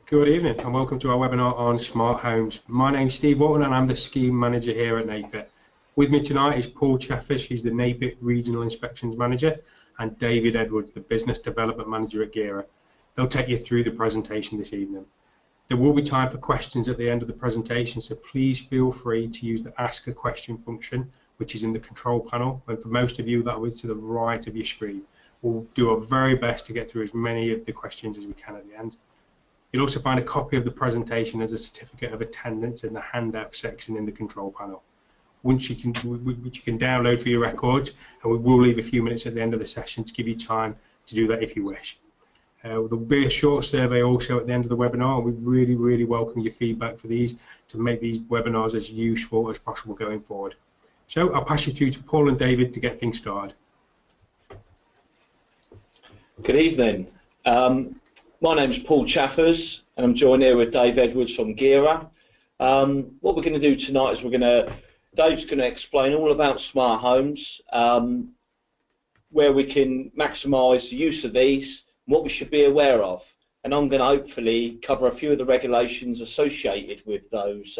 Good evening and welcome to our webinar on smart homes. My name is Steve Walton and I'm the scheme manager here at NAPIT. With me tonight is Paul Chaffers, who's the NAPIT Regional Inspections Manager, and David Edwards, the Business Development Manager at Gira. They'll take you through the presentation this evening. There will be time for questions at the end of the presentation, so please feel free to use the Ask a Question function, which is in the control panel, and for most of you that will be to the right of your screen. We'll do our very best to get through as many of the questions as we can at the end. You'll also find a copy of the presentation as a certificate of attendance in the handout section in the control panel, which you can download for your records, and we will leave a few minutes at the end of the session to give you time to do that if you wish. There'll be a short survey also at the end of the webinar, and we really welcome your feedback for these to make these webinars as useful as possible going forward. So I'll pass you through to Paul and David to get things started. Good evening. My name's Paul Chaffers and I'm joined here with Dave Edwards from Gira. What we're going to do tonight is Dave's going to explain all about smart homes, where we can maximise the use of these, what we should be aware of, and I'm going to hopefully cover a few of the regulations associated with those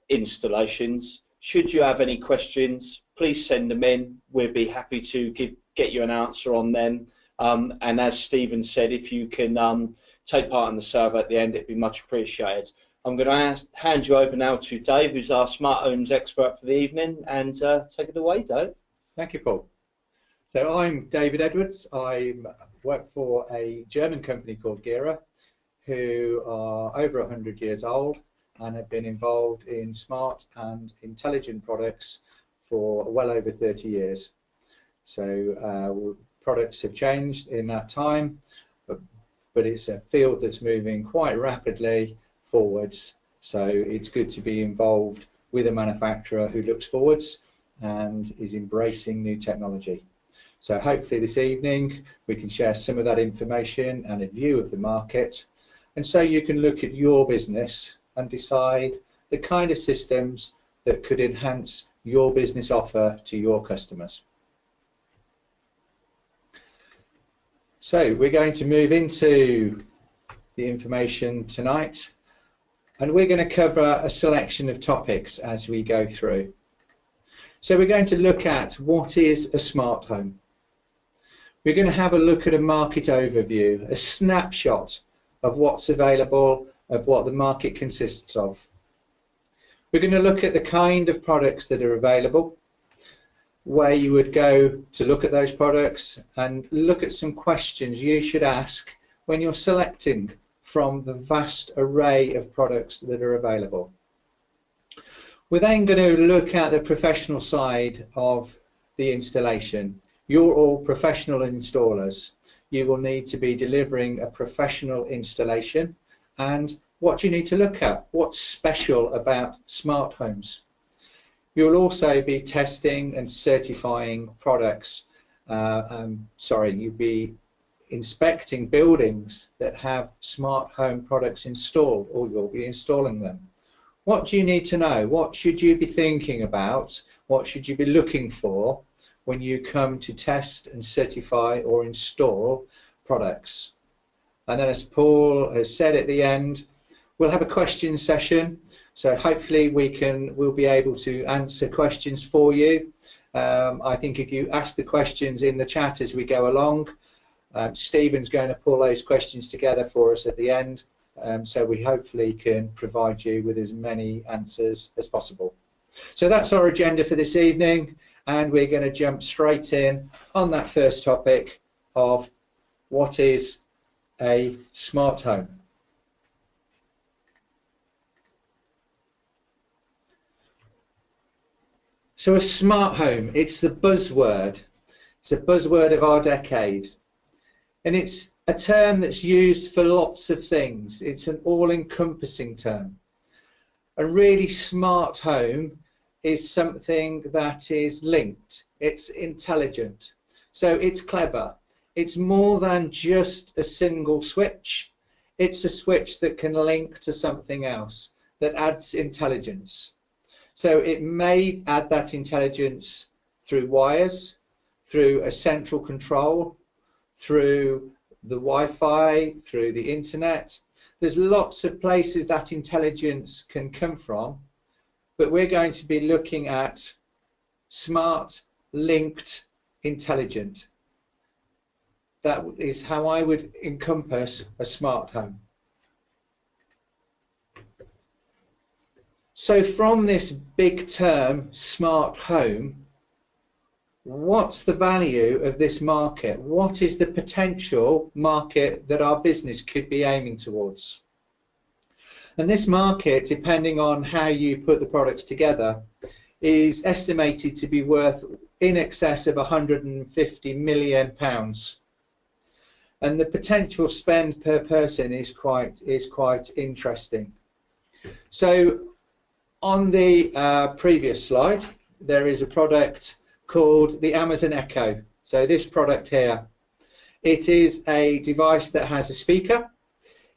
installations. Should you have any questions, please send them in. We'll be happy to get you an answer on them. And as Stephen said, if you can take part in the survey at the end, it'd be much appreciated. I'm going to hand you over now to Dave, who's our smart homes expert for the evening, and take it away, Dave. Thank you, Paul. So I'm David Edwards. I work for a German company called Gira, who are over 100 years old and have been involved in smart and intelligent products for well over 30 years. So products have changed in that time, but it's a field that's moving quite rapidly forwards, so it's good to be involved with a manufacturer who looks forwards and is embracing new technology. So hopefully this evening we can share some of that information and a view of the market, and so you can look at your business and decide the kind of systems that could enhance your business offer to your customers. So we're going to move into the information tonight, and we're going to cover a selection of topics as we go through. So we're going to look at what is a smart home. We're going to have a look at a market overview, a snapshot of what's available, of what the market consists of. We're going to look at the kind of products that are available, where you would go to look at those products, and look at some questions you should ask when you're selecting from the vast array of products that are available. We're then going to look at the professional side of the installation. You're all professional installers. You will need to be delivering a professional installation, and what do you need to look at? What's special about smart homes? You'll also be testing and certifying products. You'll be inspecting buildings that have smart home products installed, or you'll be installing them. What do you need to know? What should you be thinking about? What should you be looking for when you come to test and certify or install products? And then, as Paul has said at the end, we'll have a question session. So hopefully we'll be able to answer questions for you. I think if you ask the questions in the chat as we go along, Stephen's going to pull those questions together for us at the end, so we hopefully can provide you with as many answers as possible. So that's our agenda for this evening, and we're going to jump straight in on that first topic of what is a smart home. So a smart home, it's the buzzword. It's a buzzword of our decade. And it's a term that's used for lots of things. It's an all-encompassing term. A really smart home is something that is linked. It's intelligent. So it's clever. It's more than just a single switch. It's a switch that can link to something else, that adds intelligence. So it may add that intelligence through wires, through a central control, through the Wi-Fi, through the internet, There's lots of places that intelligence can come from, but we're going to be looking at smart, linked, intelligent. That is how I would encompass a smart home. So from this big term, smart home, what's the value of this market? What is the potential market that our business could be aiming towards? And this market, depending on how you put the products together, is estimated to be worth in excess of £150 million. And the potential spend per person is quite interesting. So on the previous slide, there is a product called the Amazon Echo. So this product here, it is a device that has a speaker.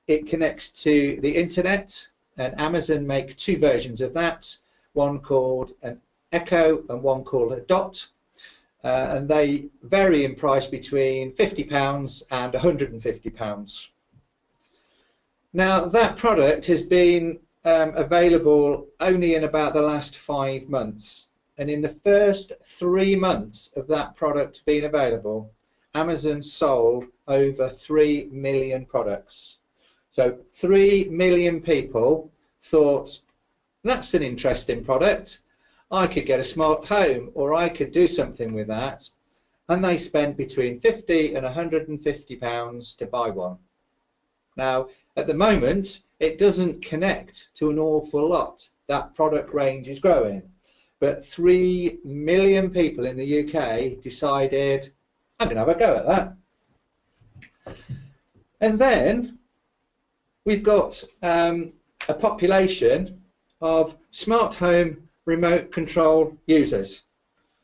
It connects to the internet, and Amazon make two versions of that, one called an Echo and one called a Dot, and they vary in price between £50 and £150. Now that product has been available only in about the last 5 months. And in the first 3 months of that product being available, Amazon sold over 3 million products. So 3 million people thought, that's an interesting product. I could get a smart home, or I could do something with that. And they spent between £50 and £150 to buy one. Now, at the moment, it doesn't connect to an awful lot. That product range is growing. But 3 million people in the UK decided, I'm going to have a go at that. And then we've got a population of smart home remote control users.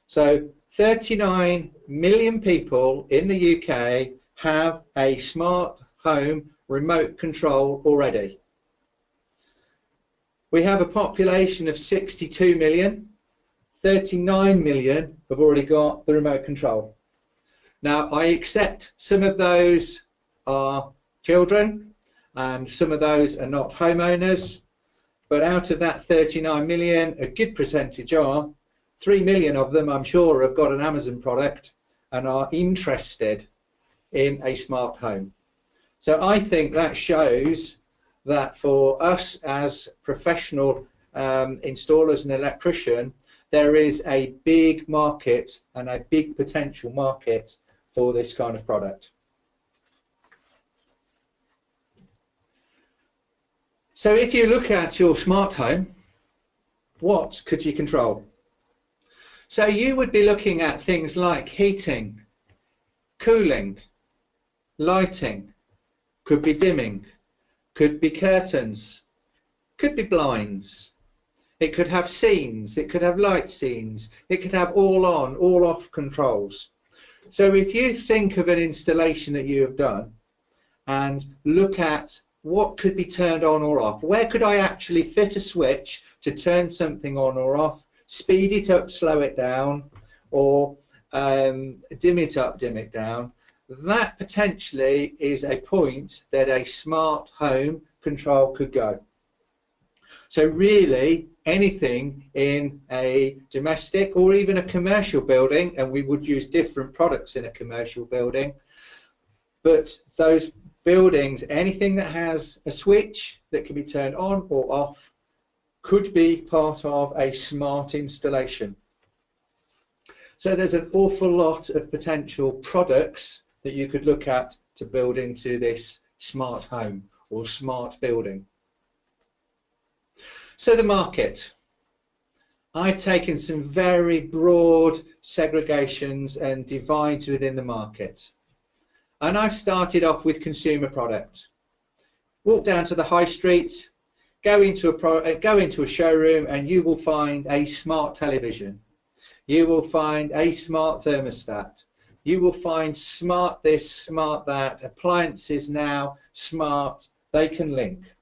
So 39 million people in the UK have a smart home remote control already. We have a population of 62 million. 39 million have already got the remote control. Now, I accept some of those are children and some of those are not homeowners, but out of that 39 million, a good percentage are. 3 million of them, I'm sure, have got an Amazon product and are interested in a smart home. So I think that shows that for us as professional installers and electricians, there is a big market and a big potential market for this kind of product. So if you look at your smart home, what could you control? So you would be looking at things like heating, cooling, lighting, could be dimming, could be curtains, could be blinds. It could have scenes, it could have light scenes, it could have all on, all off controls. So if you think of an installation that you have done and look at what could be turned on or off, where could I actually fit a switch to turn something on or off, speed it up, slow it down, or dim it up, dim it down, that potentially is a point that a smart home control could go. So really, anything in a domestic or even a commercial building, and we would use different products in a commercial building, but those buildings, anything that has a switch that can be turned on or off could be part of a smart installation. So there's an awful lot of potential products that you could look at to build into this smart home or smart building. So the market. I've taken some very broad segregations and divides within the market. And I've started off with consumer product. Walk down to the high street, go into a showroom, and you will find a smart television. You will find a smart thermostat. You will find smart this, smart that, appliances now, smart, they can link.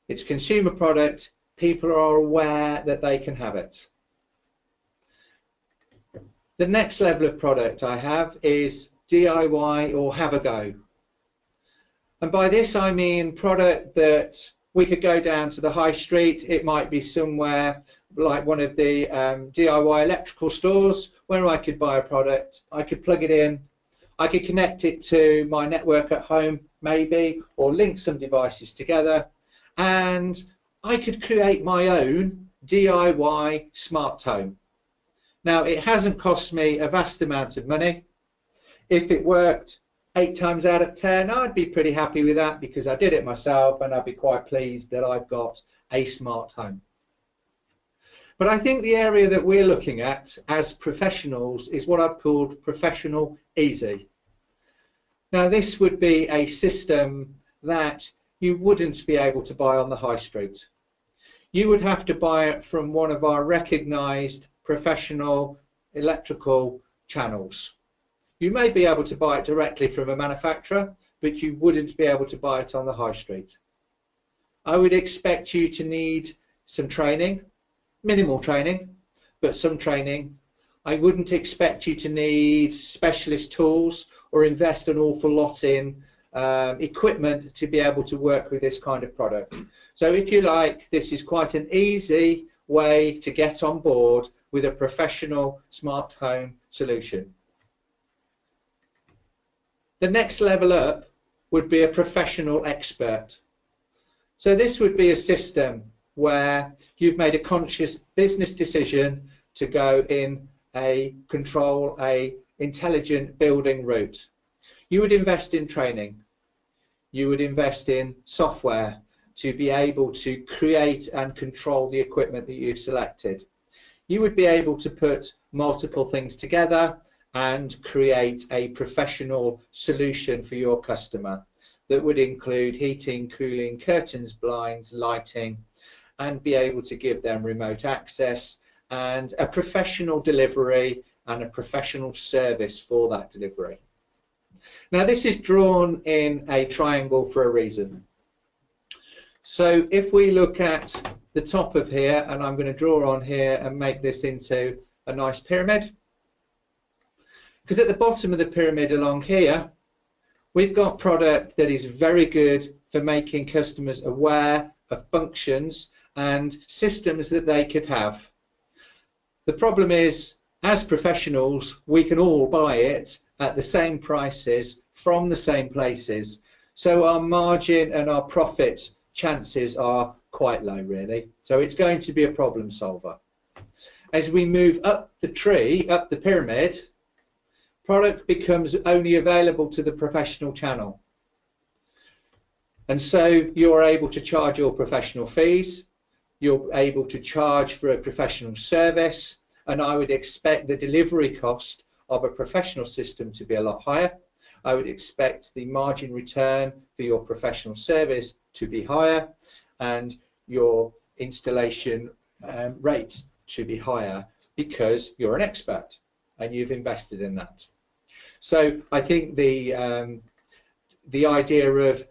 It's consumer product, people are aware that they can have it. The next level of product I have is DIY or have a go. And by this I mean product that we could go down to the high street. It might be somewhere like one of the DIY electrical stores where I could buy a product, I could plug it in, I could connect it to my network at home maybe, or link some devices together, and I could create my own DIY smart home. Now, it hasn't cost me a vast amount of money. If it worked 8 times out of 10, I'd be pretty happy with that because I did it myself, and I'd be quite pleased that I've got a smart home. But I think the area that we're looking at as professionals is what I've called professional easy. Now, this would be a system that you wouldn't be able to buy on the high street. You would have to buy it from one of our recognised professional electrical channels. You may be able to buy it directly from a manufacturer, but you wouldn't be able to buy it on the high street. I would expect you to need some training, minimal training, but some training. I wouldn't expect you to need specialist tools or invest an awful lot in equipment to be able to work with this kind of product. So if you like, this is quite an easy way to get on board with a professional smart home solution. The next level up would be a professional expert. So this would be a system where you've made a conscious business decision to go in control a intelligent building route. You would invest in training. You would invest in software to be able to create and control the equipment that you've selected. You would be able to put multiple things together and create a professional solution for your customer that would include heating, cooling, curtains, blinds, lighting, and be able to give them remote access and a professional delivery and a professional service for that delivery. Now, this is drawn in a triangle for a reason. So if we look at the top of here, and I'm going to draw on here and make this into a nice pyramid, because at the bottom of the pyramid along here, we've got product that is very good for making customers aware of functions and systems that they could have. The problem is, as professionals, we can all buy it at the same prices from the same places. So our margin and our profit chances are quite low, really. So it's going to be a problem solver. As we move up the tree, up the pyramid, product becomes only available to the professional channel. And so you're able to charge your professional fees, you're able to charge for a professional service, and I would expect the delivery cost of a professional system to be a lot higher. I would expect the margin return for your professional service to be higher, and your installation rate to be higher because you're an expert and you've invested in that. So I think the idea of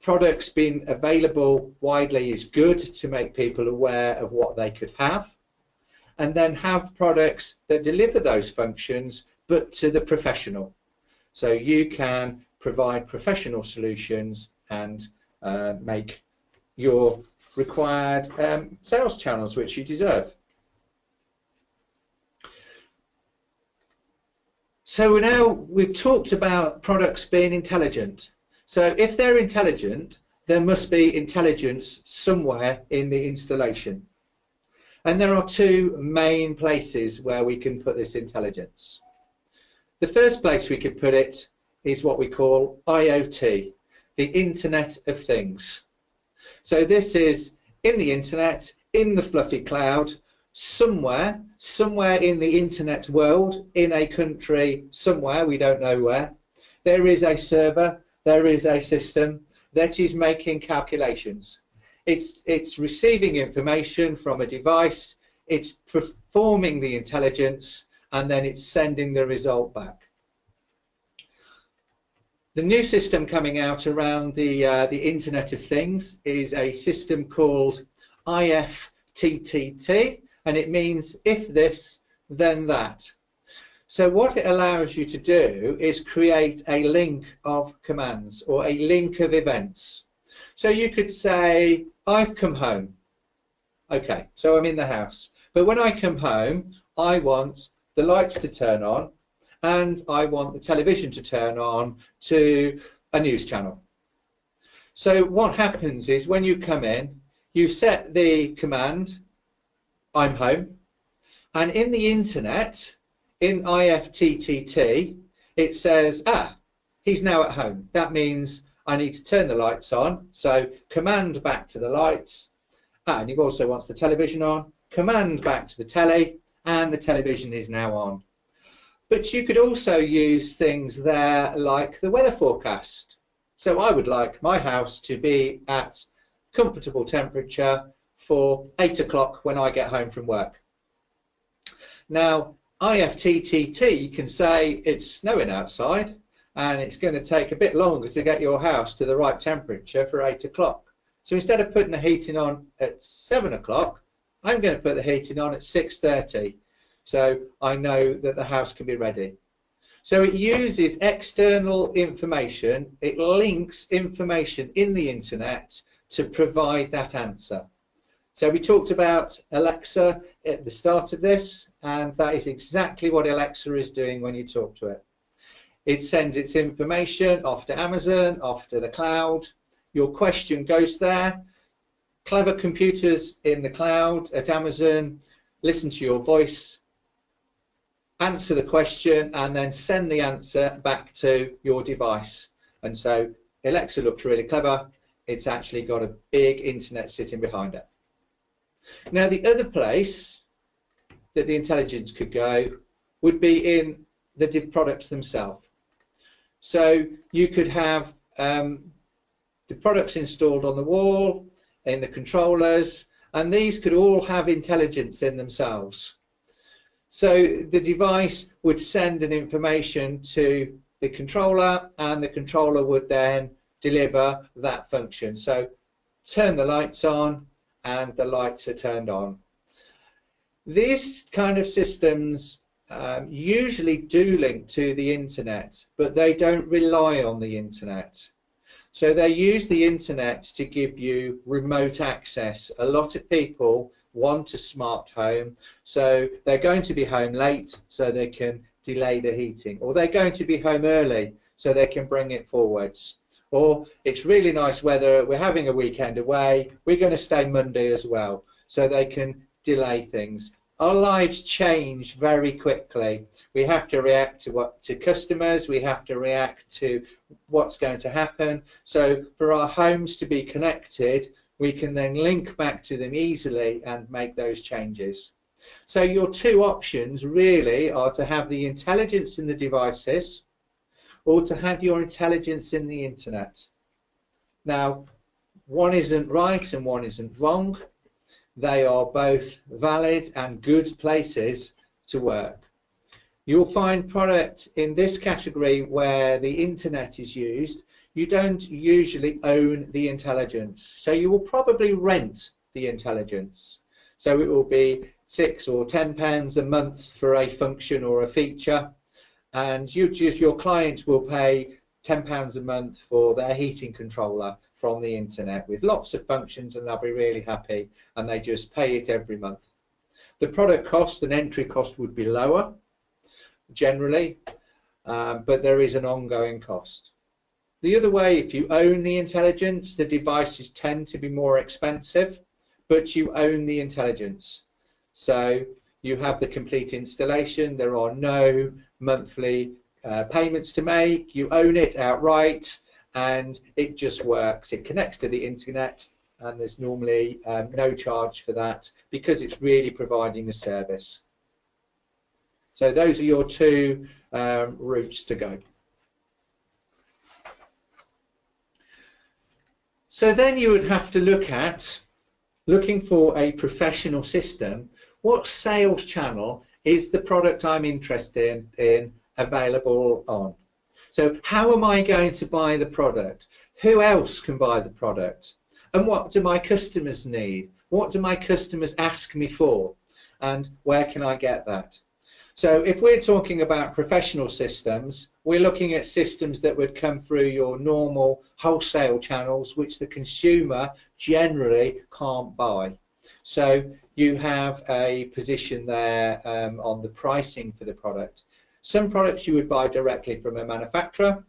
products being available widely is good to make people aware of what they could have, and then have products that deliver those functions but to the professional. So you can provide professional solutions and make your required sales channels, which you deserve. So now we've talked about products being intelligent. So if they're intelligent, there must be intelligence somewhere in the installation. And there are two main places where we can put this intelligence. The first place we could put it is what we call IoT, the Internet of Things. So this is in the internet, in the fluffy cloud, somewhere in the internet world, in a country somewhere, we don't know where, there is a server, there is a system that is making calculations. It's receiving information from a device, it's performing the intelligence, and then it's sending the result back. The new system coming out around the Internet of Things is a system called IFTTT, and it means if this, then that. So what it allows you to do is create a link of commands or a link of events. So you could say, I've come home. Okay, so I'm in the house. But when I come home, I want the lights to turn on and I want the television to turn on to a news channel. So what happens is when you come in, you set the command, I'm home, and in the internet, in IFTTT, it says, he's now at home. That means I need to turn the lights on. So command back to the lights, and he also wants the television on, command back to the telly, and the television is now on. But you could also use things there like the weather forecast. So I would like my house to be at comfortable temperature for 8 o'clock when I get home from work. Now, IFTTT can say it's snowing outside and it's going to take a bit longer to get your house to the right temperature for 8 o'clock. So instead of putting the heating on at 7 o'clock, I'm going to put the heating on at 6:30, so I know that the house can be ready. So it uses external information, it links information in the internet to provide that answer. So we talked about Alexa at the start of this, and that is exactly what Alexa is doing when you talk to it. It sends its information off to Amazon, off to the cloud. Your question goes there. Clever computers in the cloud at Amazon listen to your voice, answer the question, and then send the answer back to your device. And so Alexa looks really clever. It's actually got a big internet sitting behind it. Now, the other place that the intelligence could go would be in the products themselves. So you could have the products installed on the wall, in the controllers, and these could all have intelligence in themselves. So the device would send an information to the controller, and the controller would then deliver that function. So turn the lights on, and the lights are turned on. These kind of systems usually do link to the internet, but they don't rely on the internet. So they use the internet to give you remote access. A lot of people want a smart home, so they're going to be home late so they can delay the heating, or they're going to be home early so they can bring it forwards. Or it's really nice weather, we're having a weekend away, we're going to stay Monday as well, so they can delay things. Our lives change very quickly. We have to react to customers, we have to react to what's going to happen. So for our homes to be connected, we can then link back to them easily and make those changes. So your two options really are to have the intelligence in the devices, or to have your intelligence in the internet. Now, one isn't right and one isn't wrong. They are both valid and good places to work. You'll find product in this category where the internet is used. You don't usually own the intelligence, so you will probably rent the intelligence. So it will be £6 or £10 a month for a function or a feature, and your client will pay £10 a month for their heating controller from the internet with lots of functions, and they'll be really happy, and they just pay it every month. The product cost and entry cost would be lower generally, but there is an ongoing cost. The other way, if you own the intelligence, the devices tend to be more expensive, but you own the intelligence. So you have the complete installation, there are no monthly payments to make, you own it outright, and it just works. It connects to the internet, and there's normally no charge for that because it's really providing a service. So those are your two routes to go. So then you would have to look at, looking for a professional system, what sales channel is the product I'm interested in available on? So how am I going to buy the product? Who else can buy the product? And what do my customers need? What do my customers ask me for? And where can I get that? So if we're talking about professional systems, we're looking at systems that would come through your normal wholesale channels, which the consumer generally can't buy. So you have a position there on the pricing for the product. Some products you would buy directly from a manufacturer,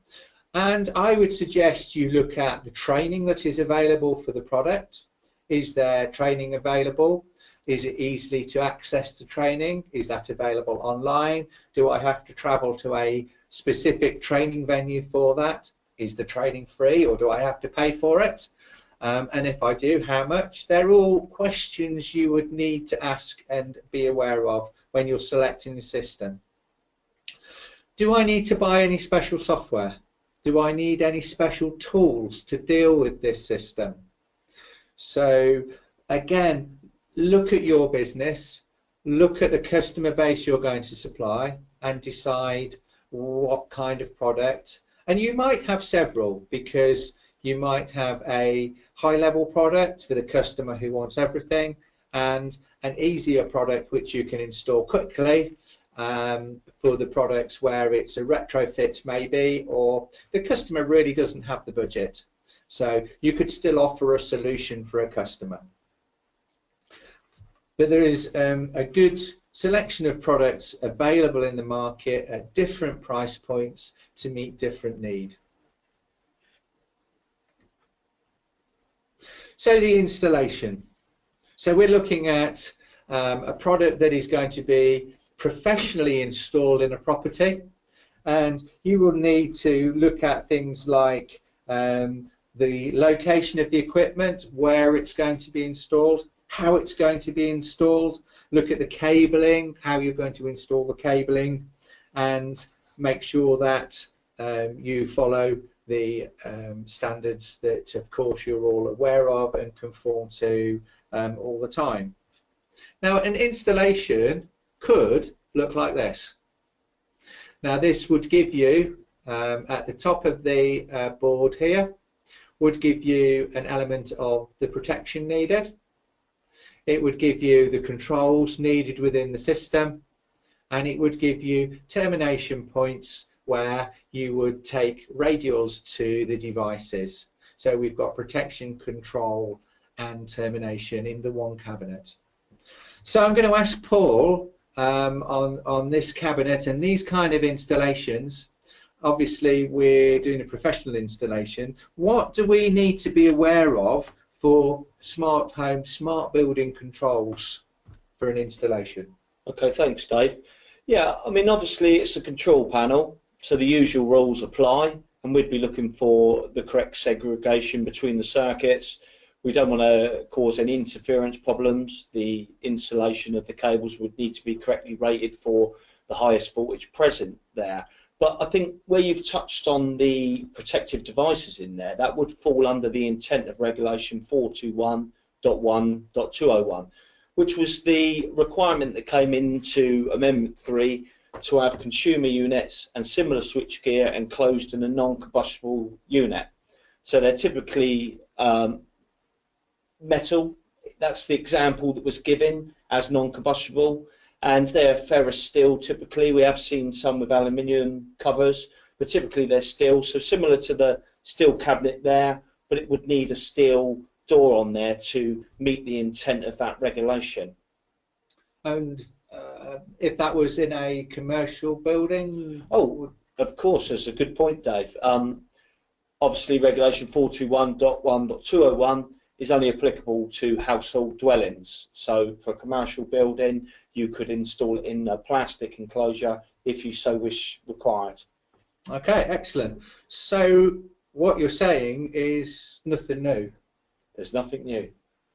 and I would suggest you look at the training that is available for the product. Is there training available? Is it easily to access the training? Is that available online? Do I have to travel to a specific training venue for that? Is the training free, or do I have to pay for it? And if I do, how much? They're all questions you would need to ask and be aware of when you're selecting the system. Do I need to buy any special software? Do I need any special tools to deal with this system? So again, look at your business, look at the customer base you're going to supply, and decide what kind of product. And you might have several, because you might have a high-level product for the customer who wants everything, and an easier product which you can install quickly for the products where it's a retrofit maybe, or the customer really doesn't have the budget. So you could still offer a solution for a customer. But there is a good selection of products available in the market at different price points to meet different needs. So the installation. So we're looking at a product that is going to be professionally installed in a property, and you will need to look at things like the location of the equipment, where it's going to be installed, how it's going to be installed, look at the cabling, how you're going to install the cabling, and make sure that you follow the standards that of course you're all aware of and conform to all the time. Now an installation could look like this. Now this would give you at the top of the board here, would give you an element of the protection needed. It would give you the controls needed within the system, and it would give you termination points where you would take radials to the devices. So we've got protection, control and termination in the one cabinet. So I'm going to ask Paul on this cabinet and these kind of installations. Obviously we're doing a professional installation. What do we need to be aware of for smart home, smart building controls for an installation? Okay, thanks Dave. Yeah, I mean obviously it's a control panel, so the usual rules apply, and we'd be looking for the correct segregation between the circuits. We don't want to cause any interference problems. The insulation of the cables would need to be correctly rated for the highest voltage present there. But I think where you've touched on the protective devices in there, that would fall under the intent of regulation 421.1.201, which was the requirement that came into Amendment 3 to have consumer units and similar switchgear enclosed in a non-combustible unit. So they're typically metal. That's the example that was given as non-combustible, and they're ferrous steel typically. We have seen some with aluminium covers, but typically they're steel, so similar to the steel cabinet there, but it would need a steel door on there to meet the intent of that regulation. And if that was in a commercial building? Oh, of course, that's a good point, Dave. Obviously regulation 421.1.201 is only applicable to household dwellings. So for a commercial building, you could install it in a plastic enclosure if you so wish required. Okay, excellent. So what you're saying is nothing new. There's nothing new.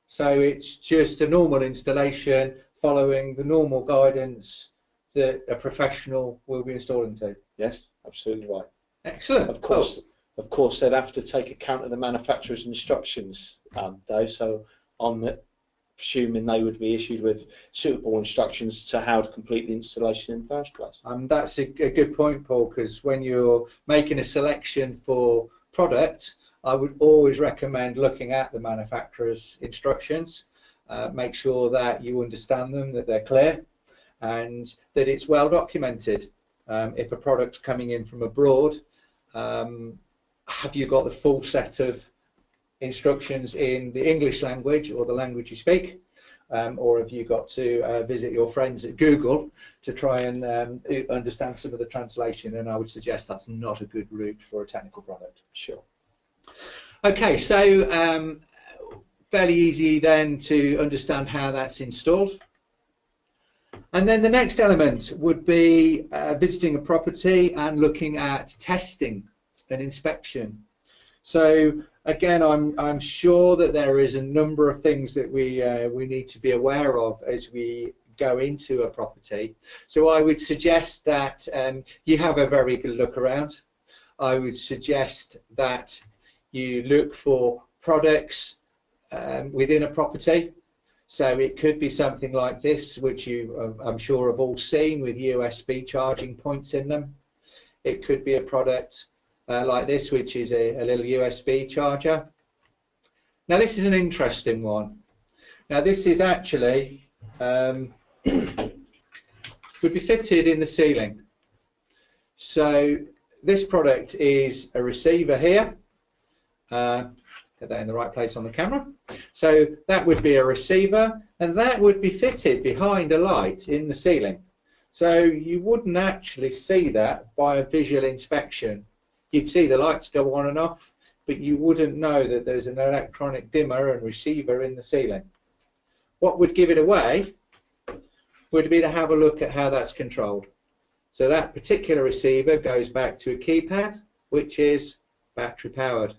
So it's just a normal installation following the normal guidance that a professional will be installing to. Yes, absolutely right. Excellent. Of course, of course, they'd have to take account of the manufacturer's instructions, Dave. So I'm presuming they would be issued with suitable instructions to how to complete the installation in the first place. That's a good point, Paul, because when you're making a selection for product, I would always recommend looking at the manufacturer's instructions. Make sure that you understand them, that they're clear, and that it's well documented. If a product's coming in from abroad, have you got the full set of instructions in the English language or the language you speak? Or have you got to visit your friends at Google to try and understand some of the translation? And I would suggest that's not a good route for a technical product. Sure. Okay, so fairly easy then to understand how that's installed. And then the next element would be visiting a property and looking at testing and inspection. So again, I'm sure that there is a number of things that we need to be aware of as we go into a property. So I would suggest that you have a very good look around. I would suggest that you look for products within a property. So it could be something like this, which you I'm sure have all seen, with USB charging points in them. It could be a product like this, which is a little USB charger. Now this is an interesting one. Now this is actually would be fitted in the ceiling. So this product is a receiver here. Get that in the right place on the camera. So that would be a receiver, and that would be fitted behind a light in the ceiling. So you wouldn't actually see that by a visual inspection. You'd see the lights go on and off, but you wouldn't know that there's an electronic dimmer and receiver in the ceiling. What would give it away would be to have a look at how that's controlled. So that particular receiver goes back to a keypad, which is battery powered.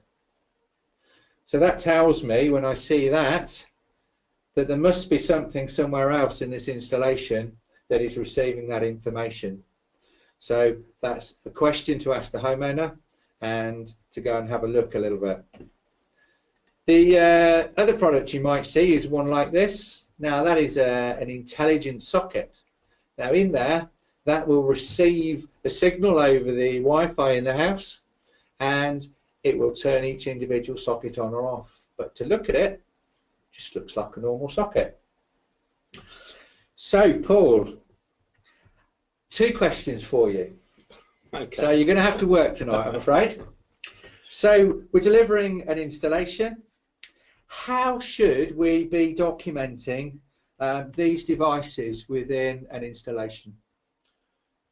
So that tells me, when I see that, that there must be something somewhere else in this installation that is receiving that information. So that's a question to ask the homeowner and to go and have a look a little bit. The other product you might see is one like this. Now that is an intelligent socket. Now in there, that will receive a signal over the Wi-Fi in the house, and it will turn each individual socket on or off. But to look at it, it just looks like a normal socket. So Paul, 2 questions for you. Okay. So you're going to have to work tonight, I'm afraid. So we're delivering an installation. How should we be documenting these devices within an installation?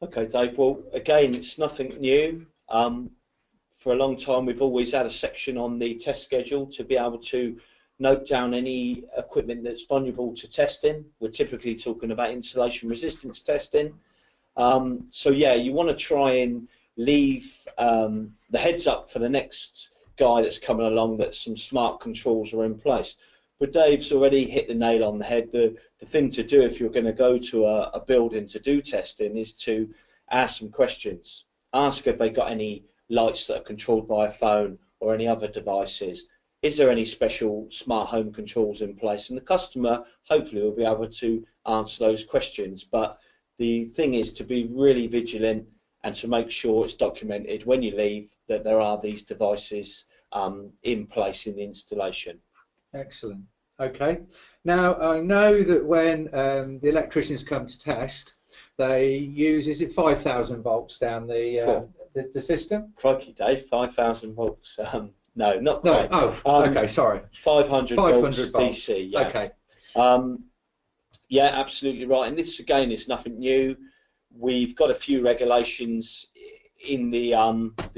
Okay, Dave. Well, again, it's nothing new. For a long time, we've always had a section on the test schedule to be able to note down any equipment that's vulnerable to testing. We're typically talking about insulation resistance testing. So yeah, you want to try and leave the heads up for the next guy that's coming along that some smart controls are in place. But Dave's already hit the nail on the head. The thing to do if you're going to go to a building to do testing is to ask some questions. Ask if they got any lights that are controlled by a phone or any other devices. Is there any special smart home controls in place? And the customer hopefully will be able to answer those questions. But the thing is to be really vigilant and to make sure it's documented when you leave that there are these devices in place in the installation. Excellent. Okay. Now I know that when the electricians come to test, they use, is it 5,000 volts down the system? Crikey, Dave, 5,000 volts. No, not quite. No. Oh, okay. Sorry. 500 volts DC. Yeah. Okay. Yeah, absolutely right. And this again is nothing new. We've got a few regulations in the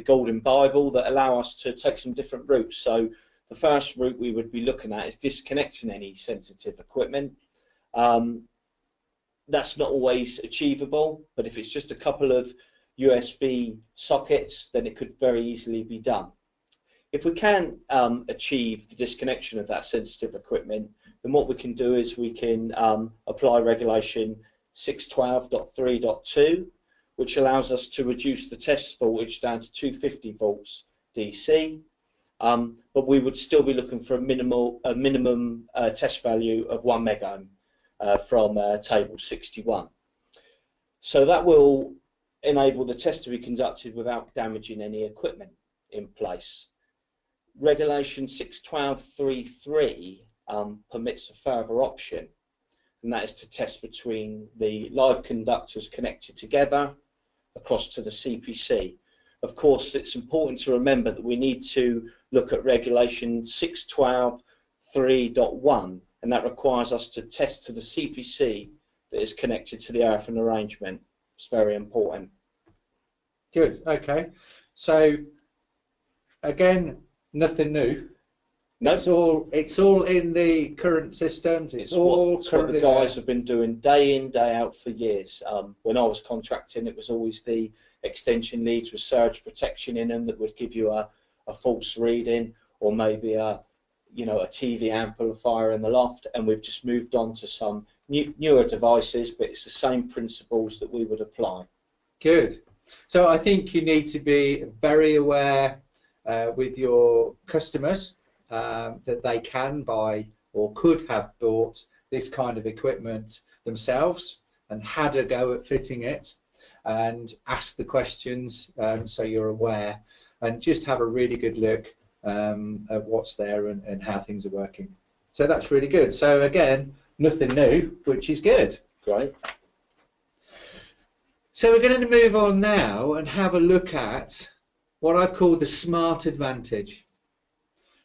Golden Bible that allow us to take some different routes. So the first route we would be looking at is disconnecting any sensitive equipment. That's not always achievable, but if it's just a couple of USB sockets, then it could very easily be done. If we can achieve the disconnection of that sensitive equipment, then what we can do is we can apply regulation 612.3.2, which allows us to reduce the test voltage down to 250 volts DC, but we would still be looking for a minimum test value of 1 megohm from table 61. So that will enable the test to be conducted without damaging any equipment in place. Regulation 612.3.3 permits a further option, and that is to test between the live conductors connected together across to the CPC. Of course, it's important to remember that we need to look at regulation 612.3.1, and that requires us to test to the CPC that is connected to the earthen arrangement. It's very important. Good. Okay. So again, nothing new. No, It's all in the current systems. It's what currently the guys have been doing day in, day out for years. When I was contracting, it was always the extension leads with surge protection in them that would give you a false reading, or maybe a TV amplifier in the loft. And we've just moved on to some newer devices, but it's the same principles that we would apply. Good. So I think you need to be very aware with your customers that they can buy or could have bought this kind of equipment themselves and had a go at fitting it, and ask the questions so you're aware, and just have a really good look at what's there and how things are working. So that's really good. So again, nothing new, which is good. Great. So we're going to move on now and have a look at what I've called the smart advantage.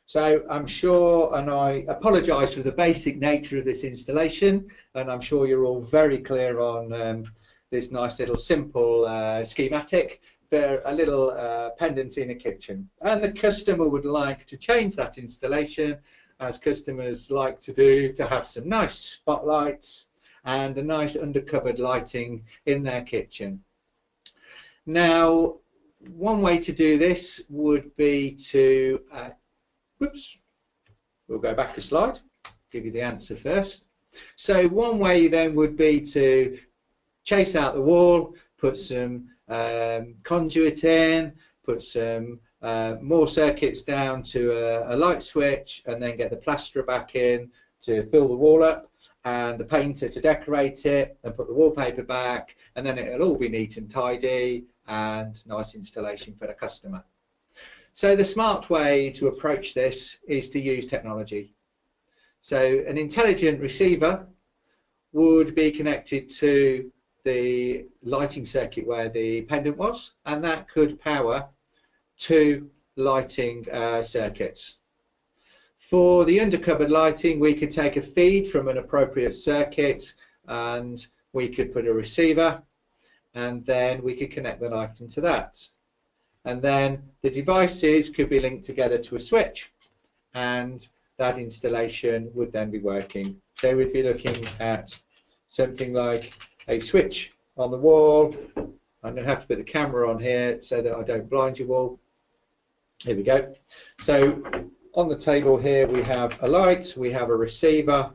So I'm sure, and I apologise for the basic nature of this installation, and I'm sure you're all very clear on this nice little simple schematic for a little pendant in a kitchen. And the customer would like to change that installation, as customers like to do, to have some nice spotlights and a nice undercovered lighting in their kitchen. Now, one way to do this would be to whoops, we'll go back a slide, give you the answer first. So one way then would be to chase out the wall, put some conduit in, put some more circuits down to a light switch, and then get the plasterer back in to fill the wall up, and the painter to decorate it and put the wallpaper back, and then it'll all be neat and tidy and nice installation for the customer. So the smart way to approach this is to use technology. So an intelligent receiver would be connected to the lighting circuit where the pendant was, and that could power 2 lighting circuits. For the undercovered lighting, we could take a feed from an appropriate circuit, and we could put a receiver, and then we could connect the lighting to that. And then the devices could be linked together to a switch, and that installation would then be working. So we'd be looking at something like a switch on the wall. I'm going to have to put the camera on here so that I don't blind you all. Here we go. So on the table here we have a light, we have a receiver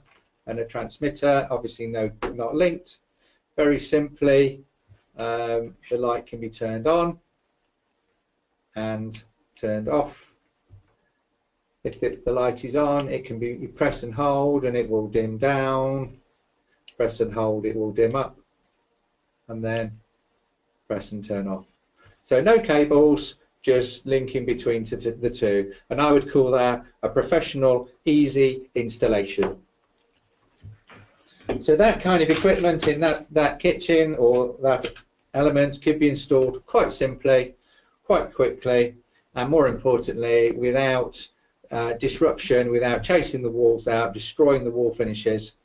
and a transmitter, obviously not linked. Very simply, the light can be turned on and turned off. If the light is on, it can be, you press and hold and it will dim down, press and hold, it will dim up, and then press and turn off. So no cables, just linking between the two, and I would call that a professional, easy installation. So that kind of equipment in that kitchen or that element could be installed quite simply, quite quickly, and more importantly without disruption, without chasing the walls out, destroying the wall finishes,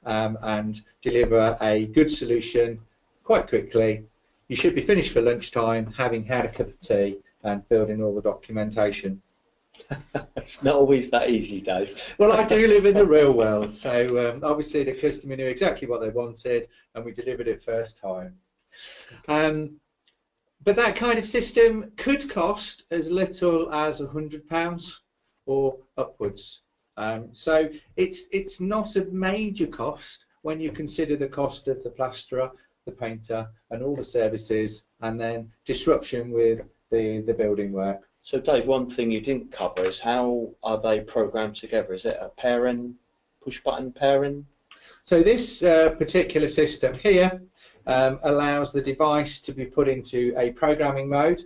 and deliver a good solution quite quickly. You should be finished for lunchtime, having had a cup of tea and filled in all the documentation. Not always that easy, Dave. Well, I do live in the real world, so obviously the customer knew exactly what they wanted and we delivered it first time. But that kind of system could cost as little as £100 or upwards. So it's not a major cost when you consider the cost of the plasterer, the painter and all the services, and then disruption with the building work. So Dave, one thing you didn't cover is how are they programmed together? Is it a pairing, push button pairing? So this particular system here allows the device to be put into a programming mode,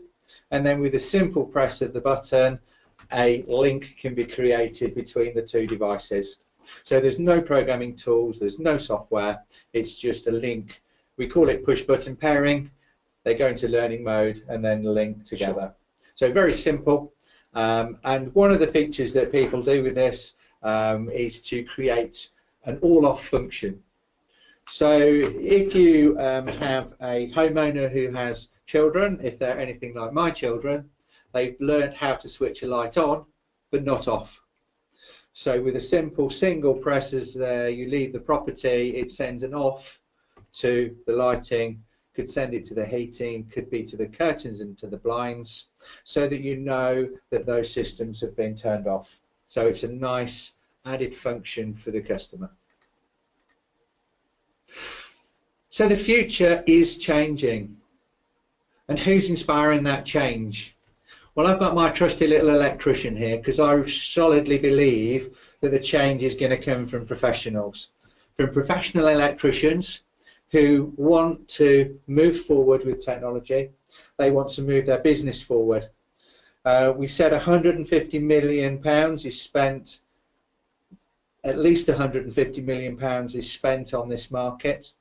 and then with a simple press of the button a link can be created between the two devices. So there's no programming tools, there's no software, it's just a link. We call it push button pairing. They go into learning mode and then link together. So very simple. And one of the features that people do with this is to create an all-off function. So if you have a homeowner who has children, if they're anything like my children, they've learned how to switch a light on but not off. So with a simple single press as you leave the property, it sends an off to the lighting, could send it to the heating, could be to the curtains and to the blinds, so that you know that those systems have been turned off. So it's a nice added function for the customer. So the future is changing. And who's inspiring that change? Well, I've got my trusty little electrician here, because I solidly believe that the change is going to come from professionals, from professional electricians who want to move forward with technology. They want to move their business forward. We said £150 million is spent, at least £150 million is spent on this market.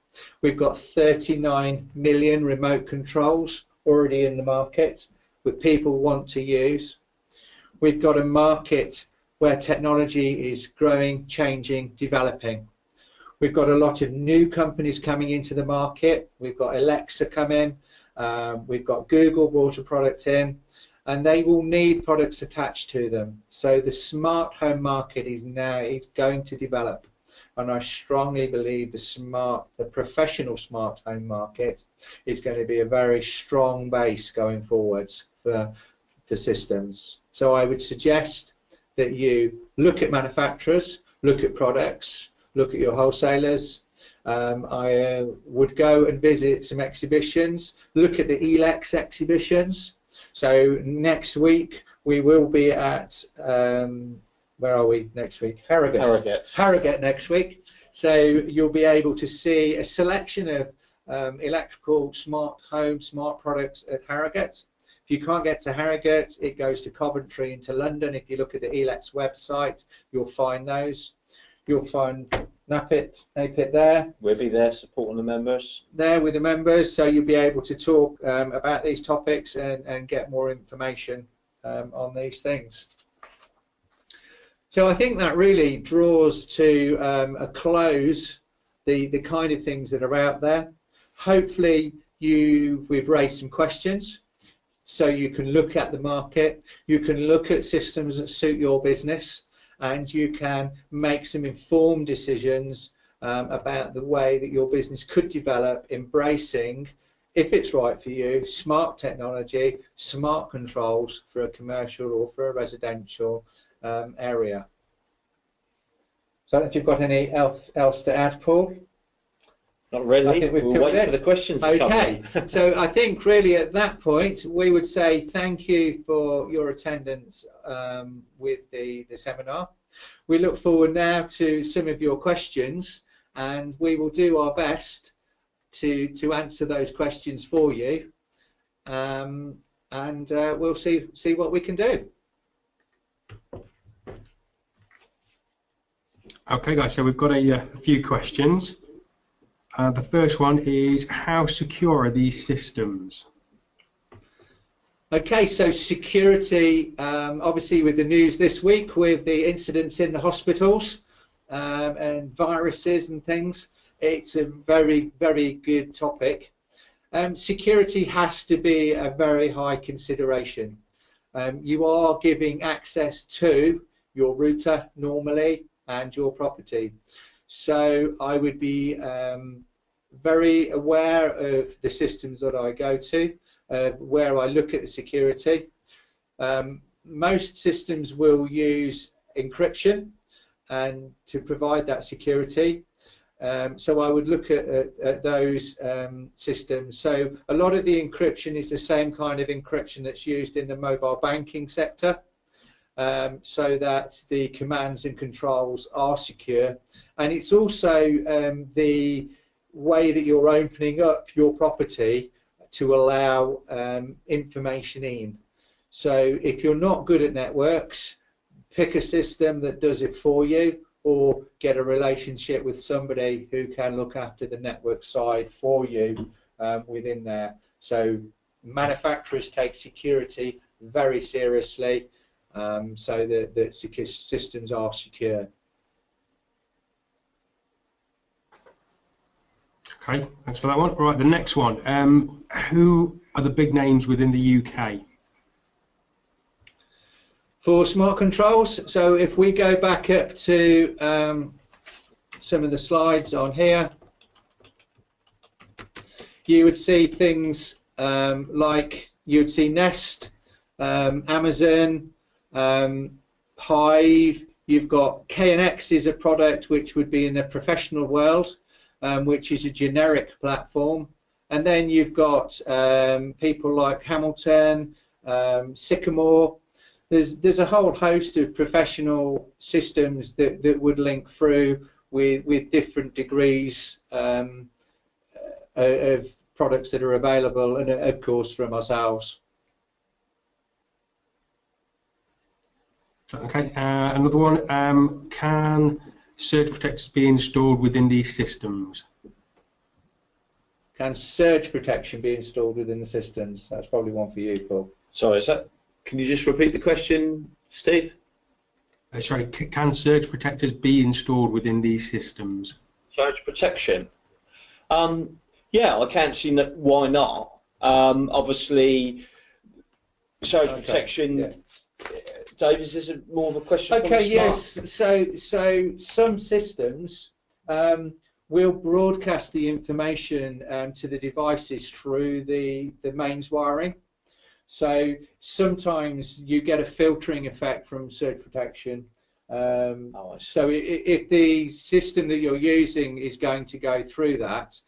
We've got 39 million remote controls already in the market that people want to use. We've got a market where technology is growing, changing, developing. We've got a lot of new companies coming into the market. We've got Alexa come in, we've got Google brought a product in, and they will need products attached to them. So the smart home market is going to develop, and I strongly believe the professional smart home market is going to be a very strong base going forwards for systems. So I would suggest that you look at manufacturers, look at products, look at your wholesalers. I would go and visit some exhibitions, look at the ELEX exhibitions. So next week we will be at, where are we next week? Harrogate next week. So you'll be able to see a selection of electrical, smart home, smart products at Harrogate. If you can't get to Harrogate, it goes to Coventry and to London. If you look at the ELEX website, you'll find those. You'll find NAPIT there. We'll be there supporting the members. There with the members, so you'll be able to talk about these topics and get more information on these things. So I think that really draws to a close the kind of things that are out there. Hopefully we've raised some questions, so you can look at the market, you can look at systems that suit your business, and you can make some informed decisions about the way that your business could develop, embracing, if it's right for you, smart technology, smart controls for a commercial or for a residential area. So I don't know if you've got any else to add, Paul? Not really. I think we'll wait for the questions to come in. Okay, so I think really at that point we would say thank you for your attendance with the seminar. We look forward now to some of your questions, and we will do our best to answer those questions for you, and we'll see what we can do. Okay guys, so we've got a few questions. The first one is, how secure are these systems? Okay, so security, obviously with the news this week with the incidents in the hospitals and viruses and things, it's a very, very good topic. Security has to be a very high consideration. You are giving access to your router normally and your property. So I would be very aware of the systems that I go to, where I look at the security. Most systems will use encryption and to provide that security. So I would look at those systems. So a lot of the encryption is the same kind of encryption that's used in the mobile banking sector, so that the commands and controls are secure. And it's also the way that you're opening up your property to allow information in. So if you're not good at networks, pick a system that does it for you, or get a relationship with somebody who can look after the network side for you within there. So manufacturers take security very seriously, so that systems are secure. Okay, thanks for that one. Right, the next one. Who are the big names within the UK? For smart controls, so if we go back up to some of the slides on here, you would see things like you would see Nest, Amazon, Hive. You've got KNX is a product which would be in the professional world, which is a generic platform, and then you've got people like Hamilton, Sycamore. There's a whole host of professional systems that would link through with different degrees of products that are available, and of course from ourselves. Okay, another one. Can surge protectors be installed within these systems? Can surge protection be installed within the systems? That's probably one for you, Paul. Sorry, is that? Can you just repeat the question, Steve? Sorry, can surge protectors be installed within these systems? Surge protection. Yeah, I can't see why not. Obviously, surge protection. Yeah. Dave, is this more of a question? Okay, yes. So some systems will broadcast the information to the devices through the mains wiring. So sometimes you get a filtering effect from surge protection. So if the system that you're using is going to go through that,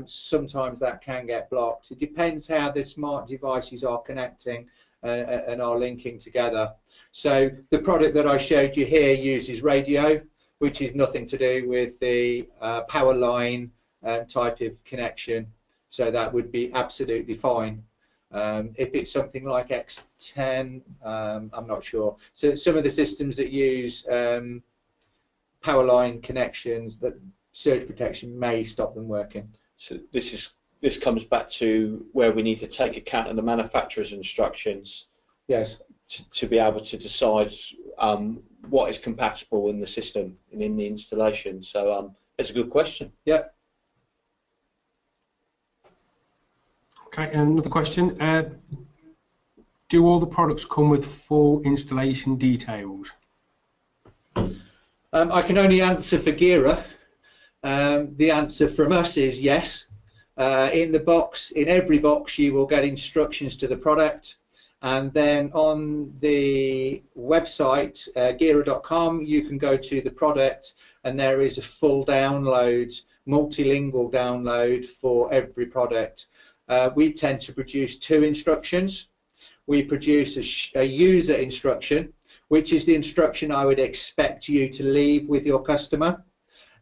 sometimes that can get blocked. It depends how the smart devices are connecting and are linking together. So the product that I showed you here uses radio, which is nothing to do with the power line type of connection. So that would be absolutely fine. If it's something like X10, I'm not sure. So some of the systems that use power line connections, that surge protection may stop them working. So this comes back to where we need to take account of the manufacturer's instructions. Yes. To be able to decide what is compatible in the system and in the installation. So it's a good question. Yeah. Okay, another question. Do all the products come with full installation details? I can only answer for Gira. The answer from us is yes. In the box, in every box, you will get instructions to the product, and then on the website gira.com, you can go to the product, and there is a full download, multilingual download for every product. We tend to produce 2 instructions. We produce a user instruction, which is the instruction I would expect you to leave with your customer,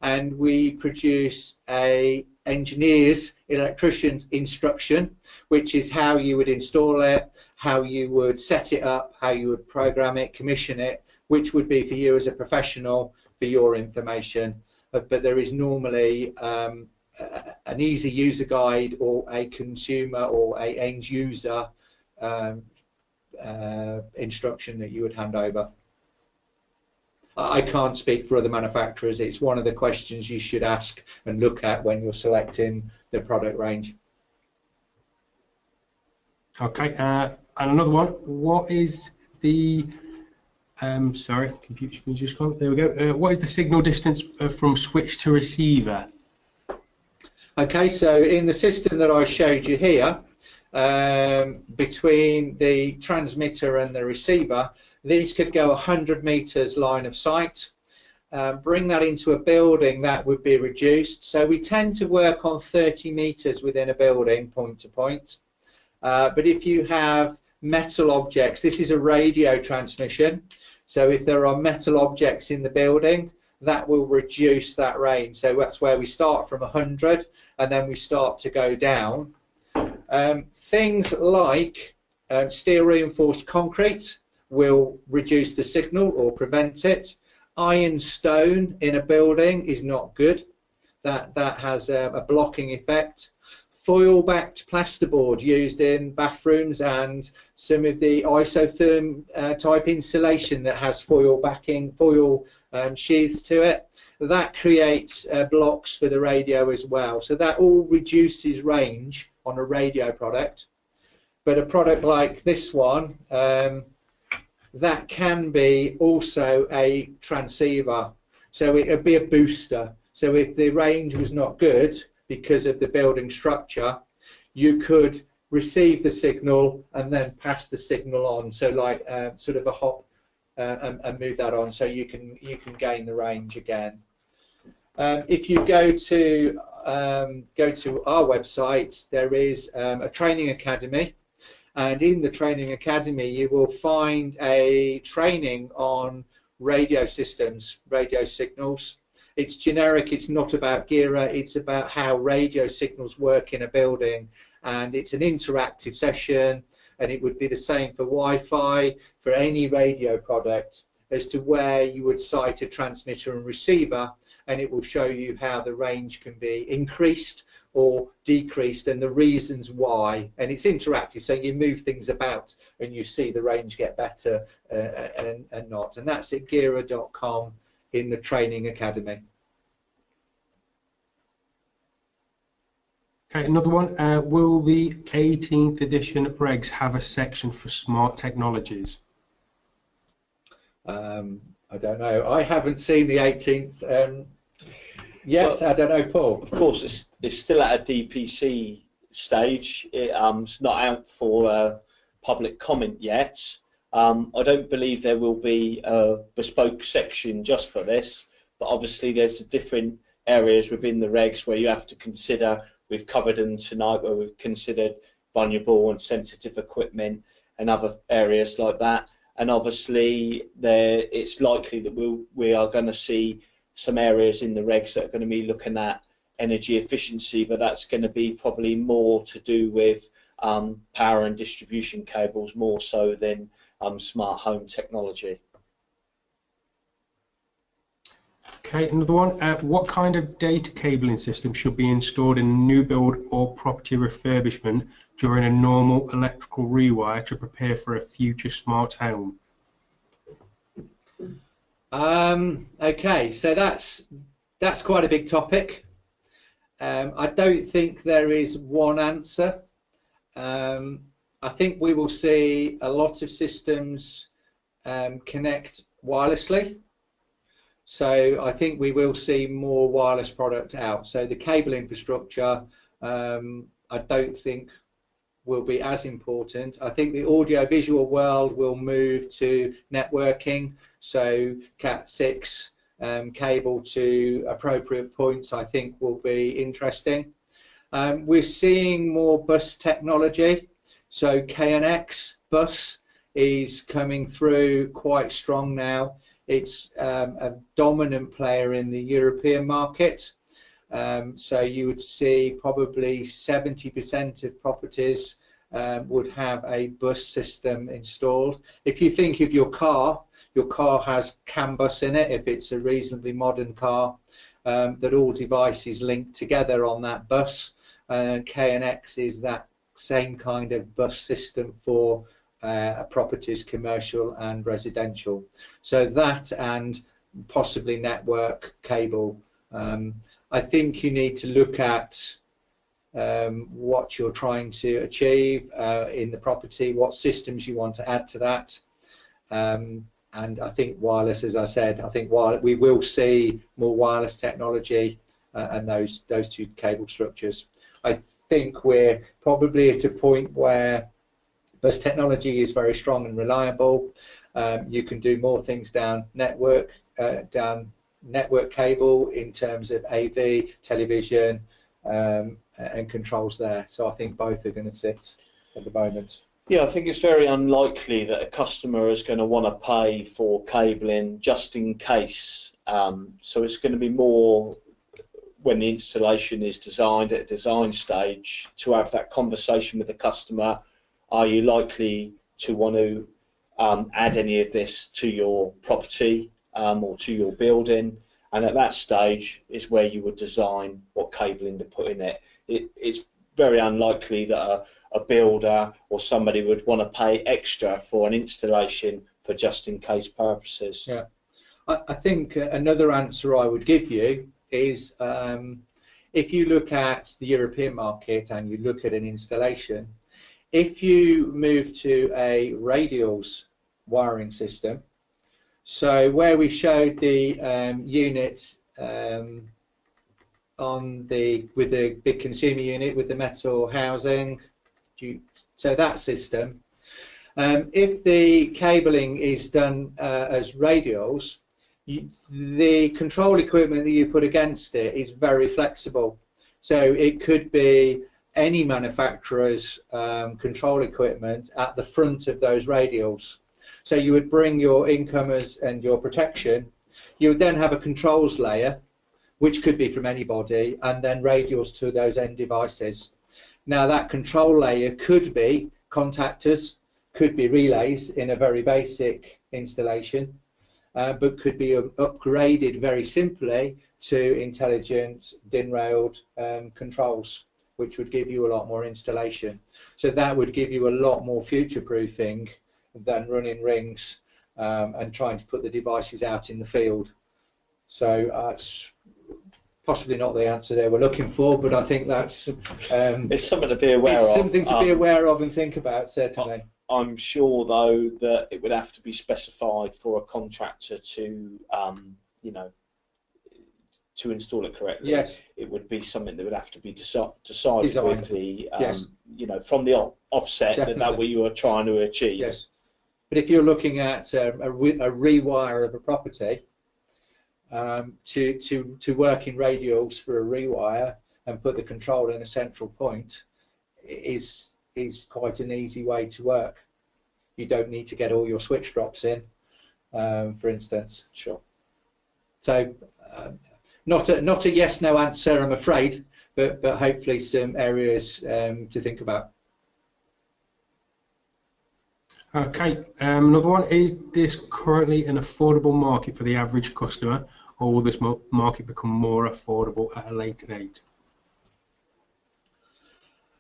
and we produce a engineer's, electrician's instruction, which is how you would install it, how you would set it up, how you would program it, commission it, which would be for you as a professional for your information. But there is normally an easy user guide or a consumer or a end user instruction that you would hand over. I can't speak for other manufacturers. It's one of the questions you should ask and look at when you're selecting the product range. Okay, and another one. What is the sorry, computer's just gone. There we go. What is the signal distance from switch to receiver? Okay, so in the system that I showed you here, between the transmitter and the receiver, these could go 100 meters line of sight. Bring that into a building, that would be reduced. So we tend to work on 30 meters within a building, point to point. But if you have metal objects, this is a radio transmission. So if there are metal objects in the building, that will reduce that range. So that's where we start from 100 and then we start to go down. Things like steel reinforced concrete will reduce the signal or prevent it. Ironstone in a building is not good. That has a blocking effect. Foil-backed plasterboard used in bathrooms and some of the isotherm type insulation that has foil backing, foil sheaths to it, that creates blocks for the radio as well. So that all reduces range on a radio product. But a product like this one, that can be also a transceiver. So it would be a booster. So if the range was not good because of the building structure, you could receive the signal and then pass the signal on. So like sort of a hop and move that on, so you can gain the range again. If you go to our website, there is a training academy, and in the training academy you will find a training on radio systems, radio signals. It's generic, it's not about Gira, it's about how radio signals work in a building, and it's an interactive session, and it would be the same for Wi-Fi, for any radio product, as to where you would site a transmitter and receiver, and it will show you how the range can be increased or decreased and the reasons why. And it's interactive, so you move things about and you see the range get better and not. And that's at gira.com in the Training Academy. Okay, another one. Will the 18th edition regs have a section for smart technologies? I don't know. I haven't seen the 18th yet. Well, I don't know, Paul. Of course, it's still at a DPC stage. It's not out for public comment yet. I don't believe there will be a bespoke section just for this, but obviously there's different areas within the regs where you have to consider. We've covered them tonight, where we've considered vulnerable and sensitive equipment and other areas like that. And obviously it's likely that we are going to see some areas in the regs that are going to be looking at energy efficiency, but that's going to be probably more to do with power and distribution cables more so than smart home technology. Okay, another one. What kind of data cabling system should be installed in a new build or property refurbishment during a normal electrical rewire to prepare for a future smart home? Okay, so that's quite a big topic. I don't think there is one answer. I think we will see a lot of systems connect wirelessly. So I think we will see more wireless product out. So the cable infrastructure, I don't think will be as important. I think the audio-visual world will move to networking. So Cat6 cable to appropriate points, I think, will be interesting. We're seeing more bus technology. So KNX bus is coming through quite strong now. It's a dominant player in the European market. So you would see probably 70% of properties would have a bus system installed. If you think of your car has CAN bus in it, if it's a reasonably modern car, that all devices link together on that bus. KNX is that same kind of bus system for properties, commercial and residential. So that and possibly network cable. I think you need to look at what you're trying to achieve in the property, what systems you want to add to that. And I think wireless, as I said, I think we will see more wireless technology and those two cable structures. I think we're probably at a point where bus technology is very strong and reliable. You can do more things down network cable in terms of AV, television, and controls there. So I think both are going to sit at the moment. Yeah, I think it's very unlikely that a customer is going to want to pay for cabling just in case. So it's going to be more when the installation is designed at a design stage to have that conversation with the customer. Are you likely to want to add any of this to your property? or to your building, and at that stage is where you would design what cabling to put in it. It's very unlikely that a builder or somebody would want to pay extra for an installation for just in case purposes. Yeah, I think another answer I would give you is if you look at the European market and you look at an installation, if you move to a radials wiring system, so where we showed the units with the big consumer unit with the metal housing, so that system, if the cabling is done as radials, the control equipment that you put against it is very flexible. So it could be any manufacturer's control equipment at the front of those radials. So you would bring your incomers and your protection. You would then have a controls layer, which could be from anybody, and then radials to those end devices. Now that control layer could be contactors, could be relays in a very basic installation, but could be upgraded very simply to intelligent DIN-railed controls, which would give you a lot more installation. So that would give you a lot more future-proofing than running rings and trying to put the devices out in the field. So that's possibly not the answer they were looking for, but I think that's it's something to be aware of. It's something to be aware of and think about, certainly. I'm sure, though, that it would have to be specified for a contractor to, you know, to install it correctly. Yes. It would be something that would have to be decided Designed. with the, Yes. you know, from the offset that what you are trying to achieve. Yes. But if you're looking at a rewire of a property, to work in radials for a rewire and put the control in a central point is quite an easy way to work. You don't need to get all your switch drops in, for instance. Sure. So not a yes no answer, I'm afraid, but hopefully some areas to think about. Okay, another one, is this currently an affordable market for the average customer, or will this market become more affordable at a later date?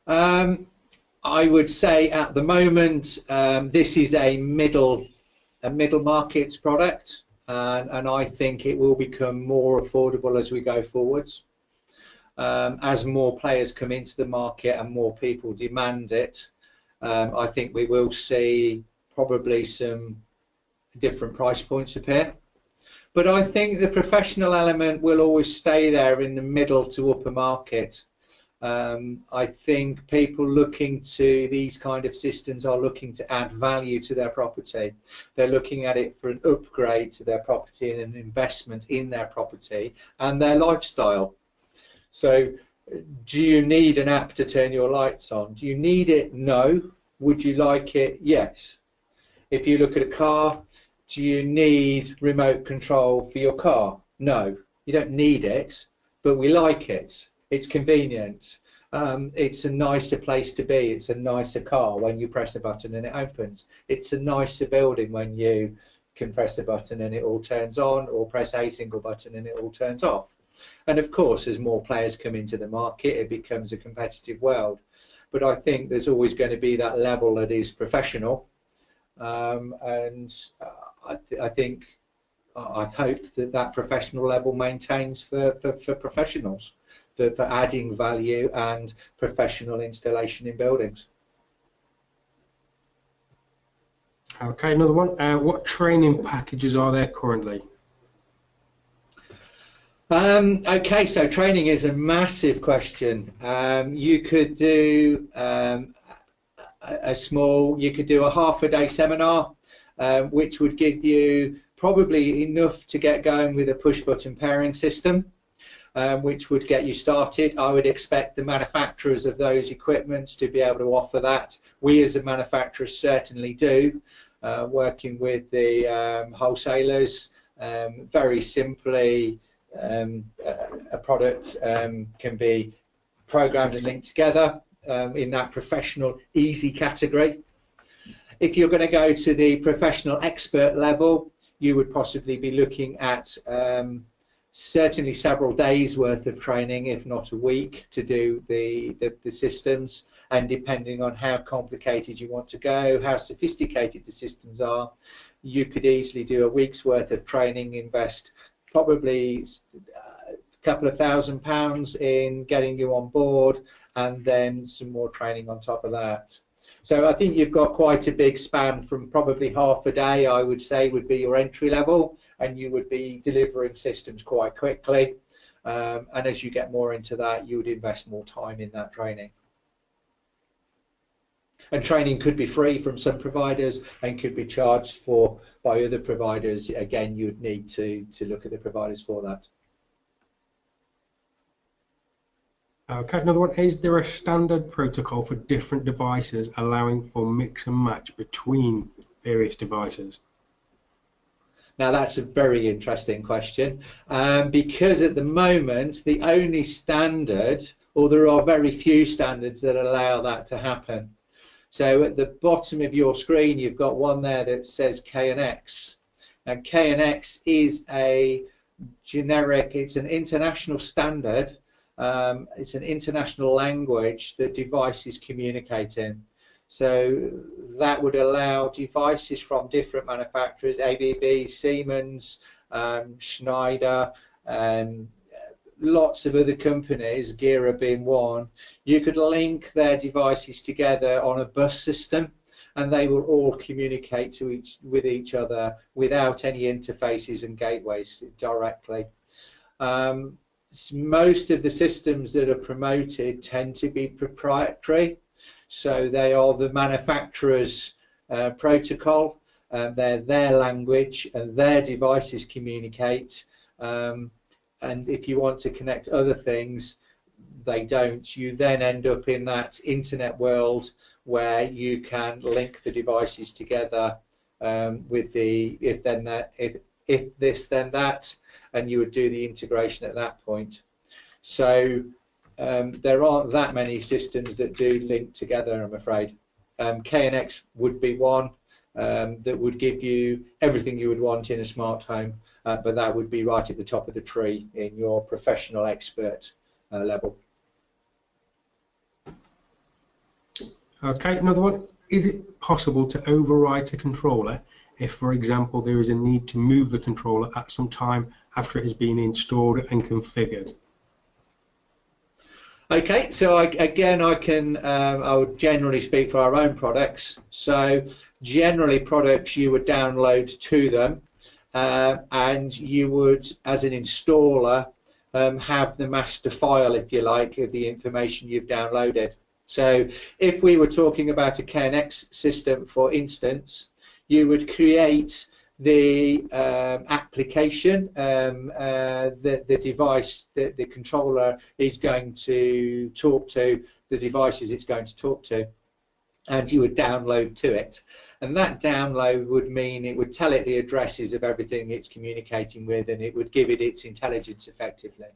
I would say at the moment this is a middle market product, and I think it will become more affordable as we go forwards. As more players come into the market and more people demand it, I think we will see probably some different price points appear. But I think the professional element will always stay there in the middle to upper market. I think people looking to these kind of systems are looking to add value to their property. They're looking at it for an upgrade to their property and an investment in their property and their lifestyle. So do you need an app to turn your lights on? Do you need it? No. Would you like it? Yes. If you look at a car, do you need remote control for your car? No. You don't need it, but we like it. It's convenient. It's a nicer place to be. It's a nicer car when you press a button and it opens. It's a nicer building when you can press a button and it all turns on, or press a single button and it all turns off. And of course, as more players come into the market, it becomes a competitive world. But I think there's always going to be that level that is professional, and I think, I hope that professional level maintains for professionals, for adding value and professional installation in buildings. Okay, another one. What training packages are there currently? Okay, so training is a massive question. You could do you could do a half-a-day seminar, which would give you probably enough to get going with a push-button pairing system, which would get you started. I would expect the manufacturers of those equipments to be able to offer that. We as a manufacturer certainly do, working with the wholesalers. Very simply, a product can be programmed and linked together in that professional easy category. If you're going to go to the professional expert level, you would possibly be looking at certainly several days worth of training, if not a week, to do the systems. And depending on how complicated you want to go, how sophisticated the systems are, you could easily do a week's worth of training, invest probably a couple of £1,000 in getting you on board, and then some more training on top of that. So I think you've got quite a big span from probably half a day, I would say, would be your entry level, and you would be delivering systems quite quickly. And as you get more into that, you would invest more time in that training. And training could be free from some providers and could be charged for by other providers. Again, you would need to look at the providers for that. Okay, another one. Is there a standard protocol for different devices allowing for mix and match between various devices? Now that's a very interesting question, because at the moment the only standard, or there are very few standards that allow that to happen. So at the bottom of your screen you've got one there that says KNX. Now KNX is a generic, it's an international standard. It's an international language that devices communicate in. So that would allow devices from different manufacturers, ABB, Siemens, Schneider, and lots of other companies, Gira being one. You could link their devices together on a bus system, and they will all communicate with each other without any interfaces and gateways directly. Most of the systems that are promoted tend to be proprietary, so they are the manufacturer's protocol, they're their language, and their devices communicate. And if you want to connect other things, they don't. You then end up in that internet world where you can link the devices together with the if this then that, and you would do the integration at that point. So there aren't that many systems that do link together, I'm afraid. KNX would be one that would give you everything you would want in a smart home, but that would be right at the top of the tree in your professional expert level. Okay, another one. Is it possible to overwrite a controller if, for example, there is a need to move the controller at some time after it has been installed and configured? Okay, so I would generally speak for our own products. So generally products you would download to them, and you would, as an installer, have the master file, if you like, of the information you've downloaded. So if we were talking about a KNX system, for instance, you would create the application, the device that the controller is going to talk to, the devices it's going to talk to, and you would download to it. And that download would mean it would tell it the addresses of everything it's communicating with, and it would give it its intelligence effectively.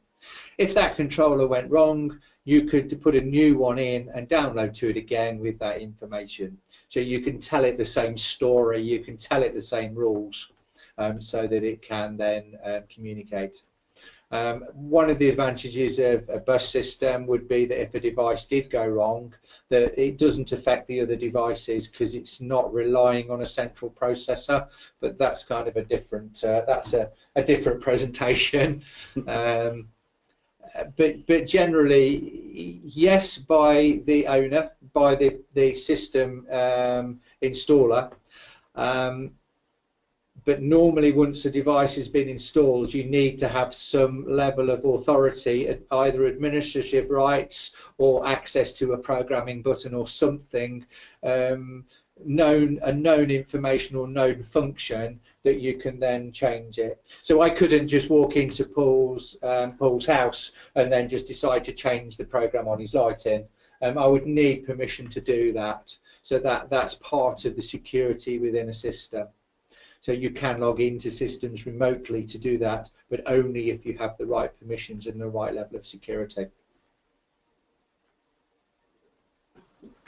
If that controller went wrong, you could put a new one in and download to it again with that information. So you can tell it the same story, you can tell it the same rules, so that it can then communicate. One of the advantages of a bus system would be that if a device did go wrong, that it doesn't affect the other devices because it's not relying on a central processor. But that's kind of a different that's a different presentation. But generally, yes, by the owner, by the system installer. But normally, once a device has been installed, you need to have some level of authority, either administrative rights or access to a programming button or something, known information or known function that you can then change it. So I couldn't just walk into Paul's house and then just decide to change the program on his lighting. I would need permission to do that. So that's part of the security within a system. So you can log into systems remotely to do that, but only if you have the right permissions and the right level of security.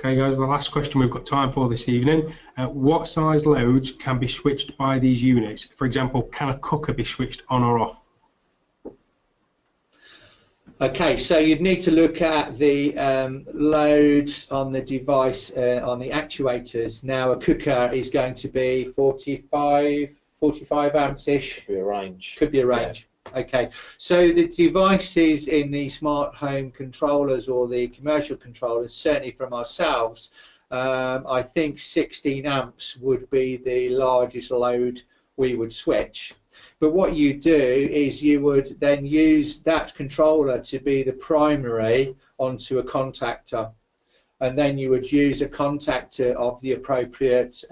Okay, guys, the last question we've got time for this evening. What size loads can be switched by these units? For example, can a cooker be switched on or off? Okay, so you'd need to look at the loads on the device, on the actuators. Now, a cooker is going to be 45 amps-ish. Could be a range. Could be a range. Yeah. Okay, so the devices in the smart home controllers or the commercial controllers, certainly from ourselves, I think 16 amps would be the largest load we would switch. But what you do is you would then use that controller to be the primary onto a contactor, and then you would use a contactor of the appropriate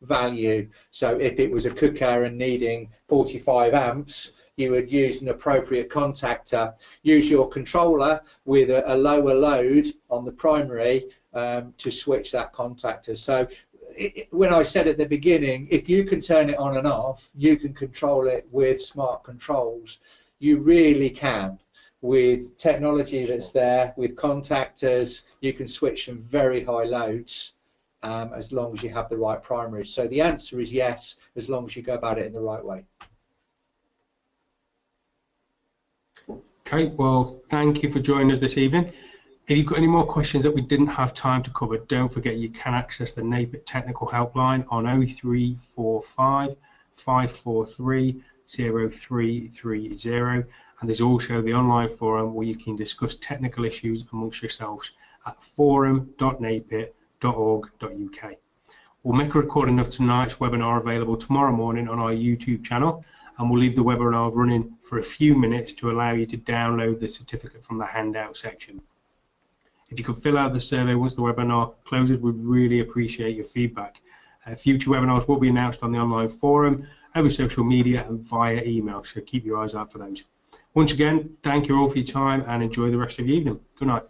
value. So if it was a cooker and needing 45 amps, you would use an appropriate contactor. Use your controller with a lower load on the primary to switch that contactor. So when I said at the beginning, if you can turn it on and off, you can control it with smart controls. You really can. With technology that's there, with contactors, you can switch some very high loads as long as you have the right primaries. So the answer is yes, as long as you go about it in the right way. Okay, well, thank you for joining us this evening. If you've got any more questions that we didn't have time to cover, don't forget you can access the NAPIT technical helpline on 0345 543 0330, and there's also the online forum where you can discuss technical issues amongst yourselves at forum.napit.org.uk. We'll make a recording of tonight's webinar available tomorrow morning on our YouTube channel, and we'll leave the webinar running for a few minutes to allow you to download the certificate from the handout section. If you could fill out the survey once the webinar closes, we'd really appreciate your feedback. Future webinars will be announced on the online forum, over social media and via email, so keep your eyes out for those. Once again, thank you all for your time and enjoy the rest of your evening. Good night.